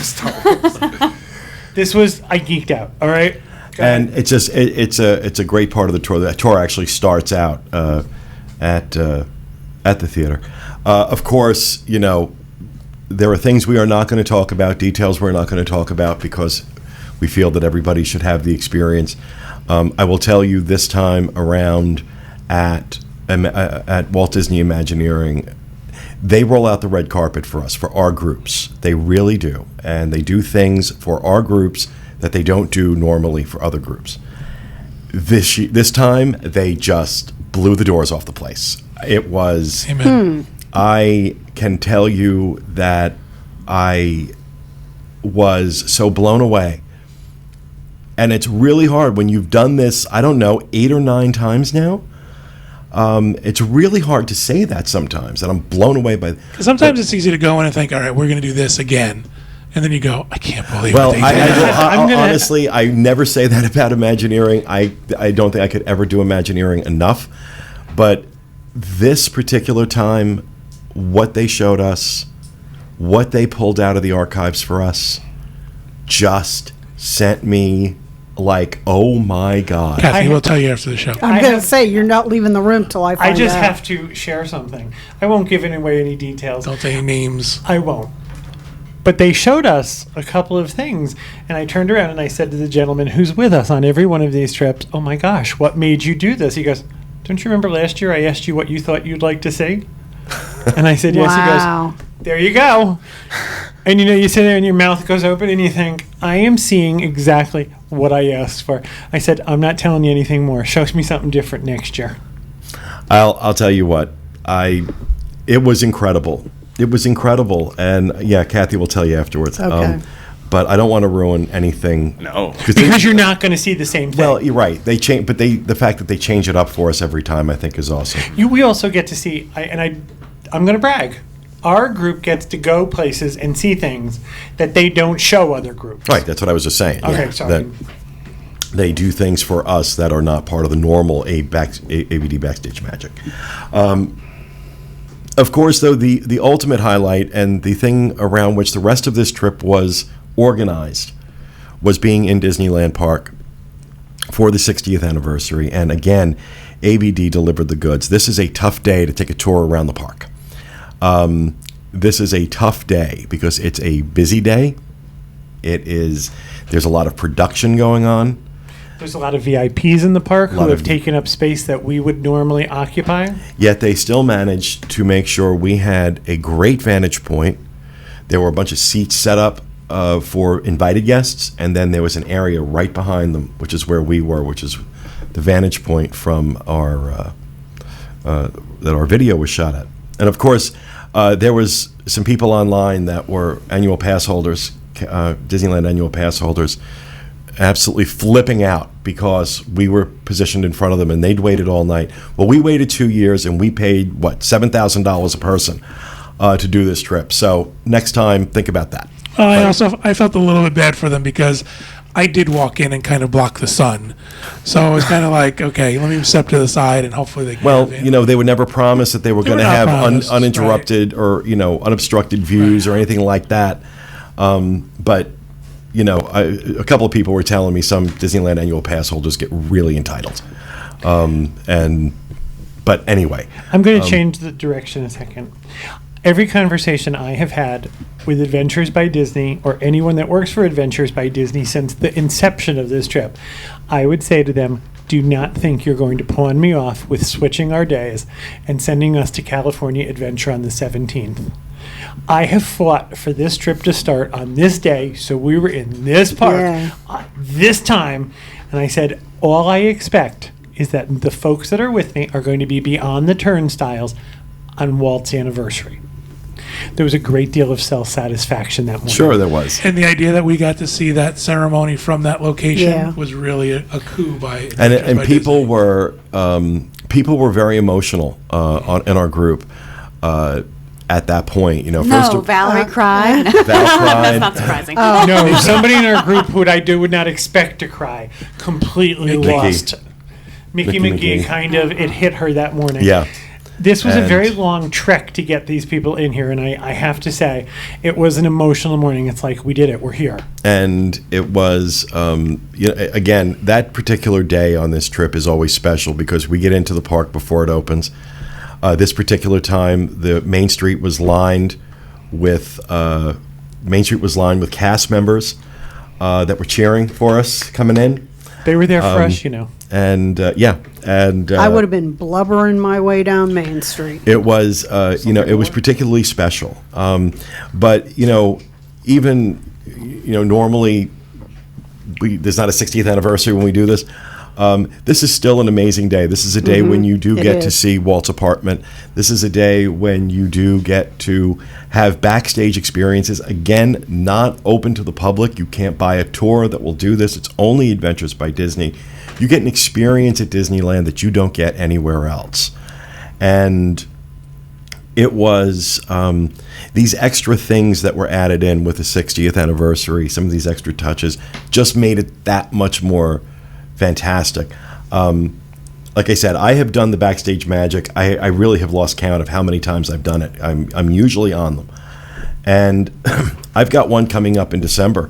geeked out, all right? And it's just it's a great part of the tour. That tour actually starts out at the theater. Of course, you know, there are things we are not going to talk about, details we're not going to talk about, because we feel that everybody should have the experience. I will tell you, this time around at Walt Disney Imagineering, they roll out the red carpet for us, for our groups. They really do. And they do things for our groups that they don't do normally for other groups. This time, they just blew the doors off the place. It was... Amen. I can tell you that I was so blown away. And it's really hard when you've done this, I don't know, 8 or 9 times now. It's really hard to say that sometimes, and I'm blown away by. Sometimes it's easy to go in and think, all right, we're going to do this again. And then you go, I can't believe Well, what they did. honestly, I never say that about Imagineering. I don't think I could ever do Imagineering enough. But this particular time, what they showed us, what they pulled out of the archives for us, just sent me like, oh my God. Kathy, we'll tell you after the show. I'm going to say, you're not leaving the room till I find I just out. have to share something. I won't give away any details. Don't say names. I won't. But they showed us a couple of things, and I turned around and I said to the gentleman who's with us on every one of these trips, "Oh my gosh, what made you do this?" He goes, "Don't you remember last year I asked you what you thought you'd like to see?" And I said, "Yes." Wow. He goes, "There you go." And you know, you sit there and your mouth goes open and you think, I am seeing exactly what I asked for. I said, I'm not telling you anything more. Show me something different next year. I'll tell you what, it was incredible. It was incredible, and yeah, Kathy will tell you afterwards. Okay. But I don't want to ruin anything. No. Because you're not going to see the same thing. Well, you're right. They change, but the fact that they change it up for us every time, I think, is awesome. We also get to see, I'm going to brag. Our group gets to go places and see things that they don't show other groups. Right, that's what I was just saying. Okay, yeah, sorry. That they do things for us that are not part of the normal ABD backstage magic. Of course, though, the ultimate highlight and the thing around which the rest of this trip was organized was being in Disneyland Park for the 60th anniversary. And again, ABD delivered the goods. This is a tough day to take a tour around the park. This is a tough day because it's a busy day. There's a lot of production going on. There's a lot of VIPs in the park who have taken up space that we would normally occupy. Yet they still managed to make sure we had a great vantage point. There were a bunch of seats set up for invited guests, and then there was an area right behind them, which is where we were, which is the vantage point from our that our video was shot at. And of course, there was some people online that were annual pass holders, Disneyland annual pass holders, absolutely flipping out because we were positioned in front of them and they'd waited all night. Well, we waited 2 years and we paid, $7,000 a person to do this trip. So next time, think about that. I felt a little bit bad for them because I did walk in and kind of block the sun. So it was kind of like, okay, let me step to the side and hopefully they can Well, they would never promise that they were going to have uninterrupted or, unobstructed views or anything like that. But a couple of people were telling me some Disneyland annual pass holders get really entitled. But anyway. I'm going to change the direction a second. Every conversation I have had with Adventures by Disney or anyone that works for Adventures by Disney since the inception of this trip, I would say to them, do not think you're going to pawn me off with switching our days and sending us to California Adventure on the 17th. I have fought for this trip to start on this day, so we were in this park this time, and I said, all I expect is that the folks that are with me are going to be beyond the turnstiles on Walt's anniversary. There was a great deal of self-satisfaction that morning. Sure, there was. And the idea that we got to see that ceremony from that location was really a coup by and by people Disney. were very emotional in our group at that point. Valerie cried. Val cried. That's not surprising. No, somebody in our group who I would not expect to cry completely lost. Mickey McGee kind of, it hit her that morning. Yeah. This was a very long trek to get these people in here, and I have to say, it was an emotional morning. It's like, we did it, we're here. And it was, again, that particular day on this trip is always special because we get into the park before it opens. This particular time, the Main Street was lined with cast members that were cheering for us coming in. They were there for us, And I would have been blubbering my way down Main Street. it was, it was particularly special. But even normally there's not a 60th anniversary when we do this. This is still an amazing day. This is a day when you do get to see Walt's apartment. This is a day when you do get to have backstage experiences. Again, not open to the public. You can't buy a tour that will do this. It's only Adventures by Disney. You get an experience at Disneyland that you don't get anywhere else. And it was these extra things that were added in with the 60th anniversary, some of these extra touches, just made it that much more fantastic. Like I said, I have done the backstage magic. I really have lost count of how many times I've done it. I'm usually on them. And I've got one coming up in December.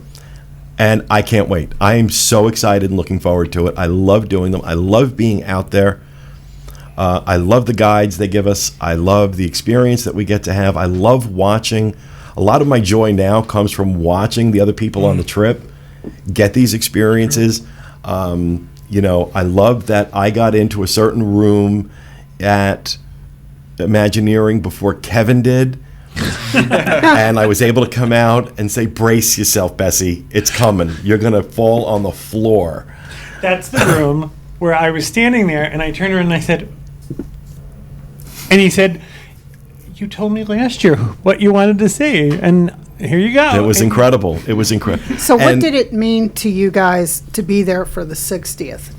And I can't wait. I am so excited and looking forward to it. I love doing them. I love being out there. I love the guides they give us. I love the experience that we get to have. I love watching. A lot of my joy now comes from watching the other people on the trip get these experiences. I love that I got into a certain room at Imagineering before Kevin did. And I was able to come out and say, brace yourself, Bessie. It's coming. You're going to fall on the floor. That's the room where I was standing there, and I turned around and I said, and he said, you told me last year what you wanted to see, and here you go. It was incredible. It was incredible. So what did it mean to you guys to be there for the 60th?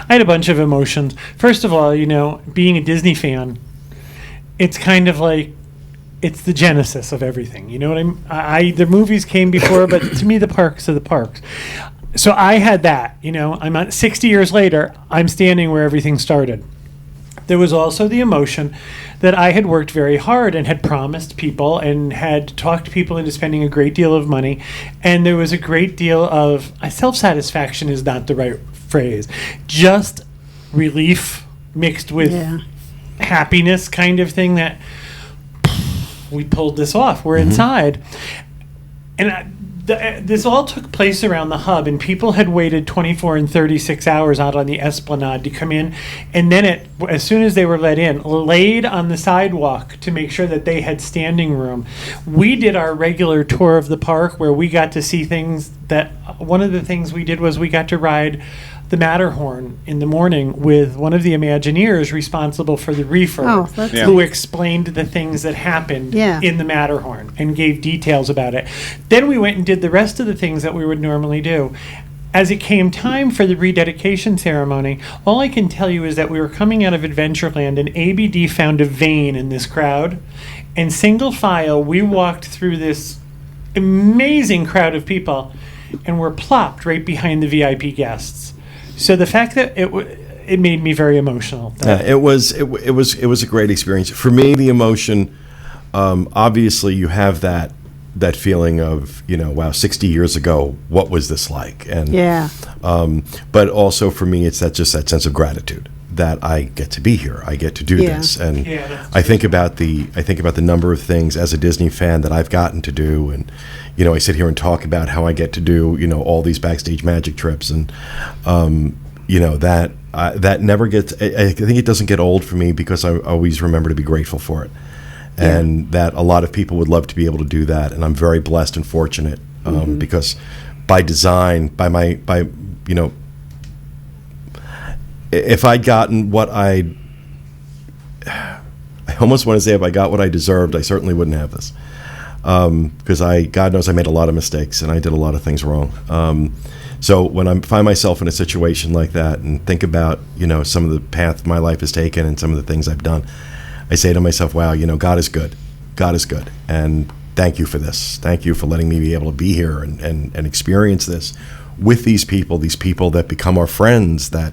I had a bunch of emotions. First of all, being a Disney fan, it's kind of like, it's the genesis of everything. You know what the movies came before, but to me, the parks are the parks. So I had that, I'm 60 years later, I'm standing where everything started. there was also the emotion that I had worked very hard and had promised people and had talked people into spending a great deal of money. And there was a great deal of self-satisfaction is not the right phrase, just relief mixed with happiness kind of thing that we pulled this off. We're inside. And this all took place around the hub, and people had waited 24 and 36 hours out on the Esplanade to come in, and then as soon as they were let in, laid on the sidewalk to make sure that they had standing room. We did our regular tour of the park where we got to see things that, one of the things we did was we got to ride the Matterhorn in the morning with one of the Imagineers responsible for the refurb, who explained the things that happened in the Matterhorn and gave details about it. Then we went and did the rest of the things that we would normally do. As it came time for the rededication ceremony, all I can tell you is that we were coming out of Adventureland and ABD found a vein in this crowd, and single file we walked through this amazing crowd of people and were plopped right behind the VIP guests. So the fact that it made me very emotional. It was a great experience for me. The emotion, obviously, you have that feeling of wow, 60 years ago, what was this like? And but also for me, it's that sense of gratitude that I get to be here. I get to do this, and I think about the number of things as a Disney fan that I've gotten to do, and I sit here and talk about how I get to do all these backstage magic trips, and that never gets. I think it doesn't get old for me because I always remember to be grateful for it, and that a lot of people would love to be able to do that, and I'm very blessed and fortunate because by design, if I'd gotten what I almost want to say if I got what I deserved, I certainly wouldn't have this. Because God knows I made a lot of mistakes and I did a lot of things wrong. So when I find myself in a situation like that and think about, some of the path my life has taken and some of the things I've done, I say to myself, wow, God is good. God is good. And thank you for this. Thank you for letting me be able to be here and experience this with these people that become our friends, that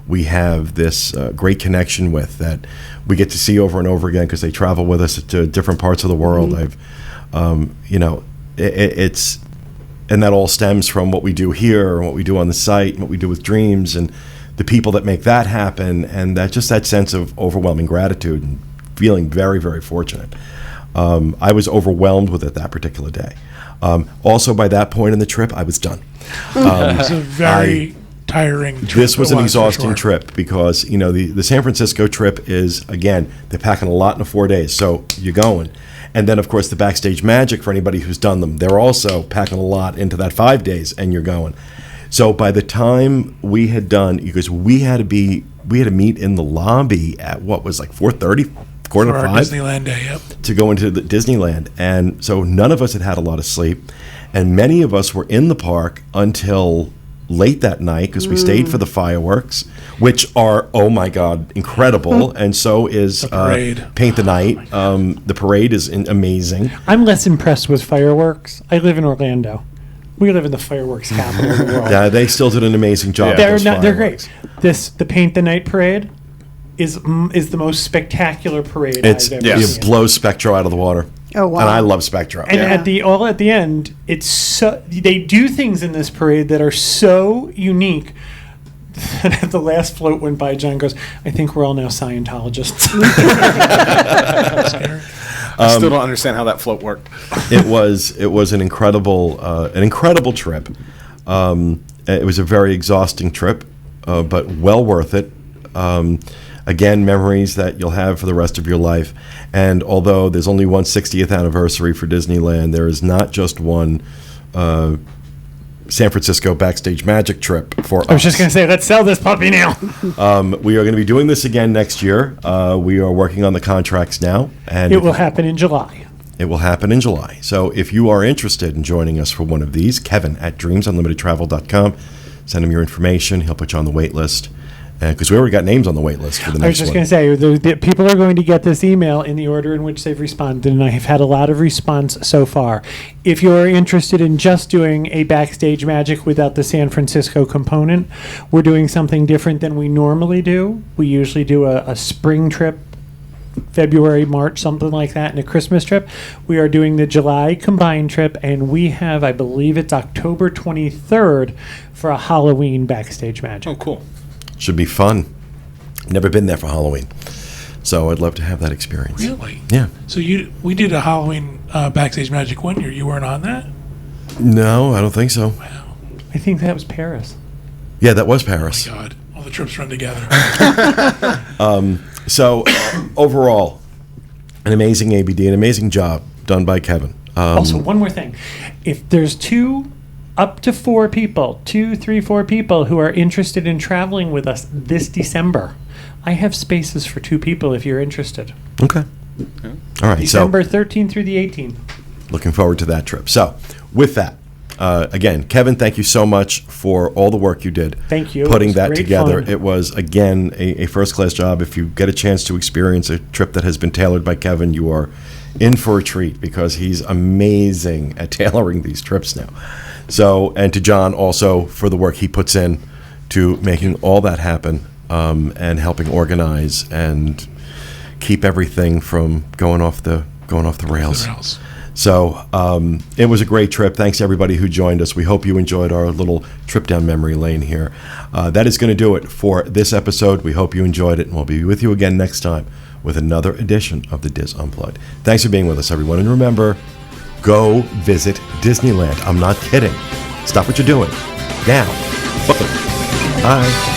we have this great connection with, that we get to see over and over again because they travel with us to different parts of the world. It's and that all stems from what we do here and what we do on the site and what we do with Dreams and the people that make that happen, and that sense of overwhelming gratitude and feeling very, very fortunate. I was overwhelmed with it that particular day. Also, by that point in the trip, I was done. It was a very tiring trip. This was an exhausting trip because, the San Francisco trip is, again, they're packing a lot in 4 days, so you're going. And then, of course, the Backstage Magic, for anybody who's done them, they're also packing a lot into that 5 days, and you're going. So by the time we had done, because we had to meet in the lobby at what was like 4:30, quarter to 5, Disneyland day, to go into the Disneyland. And so none of us had a lot of sleep, and many of us were in the park until late that night because we stayed for the fireworks, which are, oh my God, incredible. And so is the parade. Paint the Night. The parade is amazing. I'm less impressed with fireworks. I live in Orlando. We live in the fireworks capital of the world. Yeah, they still did an amazing job. They're great. The Paint the Night parade is the most spectacular parade I've ever seen. It blows Spectro out of the water. Oh wow! And I love Spectro. And at the end, it's so they do things in this parade that are so unique. And at the last float went by, John goes, "I think we're all now Scientologists." I still don't understand how that float worked. It was an incredible trip. It was a very exhausting trip, but well worth it. Again, memories that you'll have for the rest of your life. And although there's only one 60th anniversary for Disneyland, there is not just one San Francisco Backstage Magic trip for us. I was just going to say, let's sell this puppy now. We are going to be doing this again next year. We are working on the contracts now. And it will happen in July. It will happen in July. So if you are interested in joining us for one of these, Kevin at dreamsunlimitedtravel.com. Send him your information. He'll put you on the wait list. because we already got names on the wait list for the next one. I was just going to say, the people are going to get this email in the order in which they've responded, and I have had a lot of response so far. If you're interested in just doing a Backstage Magic without the San Francisco component, we're doing something different than we normally do. We usually do a spring trip, February, March, something like that, and a Christmas trip. We are doing the July combined trip, and we have, I believe it's October 23rd for a Halloween Backstage Magic. Oh, cool. Should be fun. Never been there for Halloween, so I'd love to have that experience. Really? Yeah. So we did a Halloween Backstage Magic one year. You weren't on that? No, I don't think so. Wow. I think that was Paris. Yeah, that was Paris. Oh my God. All the trips run together. So overall, an amazing ABD, an amazing job done by Kevin. Also, one more thing. If there's up to 4 people, 2, 3, 4 people who are interested in traveling with us this December, I have spaces for 2 people if you're interested. Okay. All right. December 13th through the 18th. Looking forward to that trip. So with that, again, Kevin, thank you so much for all the work you did. Thank you. Putting It was that great together. fun. It was, again, a first-class job. If you get a chance to experience a trip that has been tailored by Kevin, you are in for a treat because he's amazing at tailoring these trips now. So, and to John also for the work he puts in to making all that happen and helping organize and keep everything from going off the rails. So it was a great trip. Thanks to everybody who joined us. We hope you enjoyed our little trip down memory lane here. That is going to do it for this episode. We hope you enjoyed it, and we'll be with you again next time with another edition of the Diz Unplugged. Thanks for being with us, everyone. And remember, go visit Disneyland. I'm not kidding. Stop what you're doing. Now. Book it. Bye.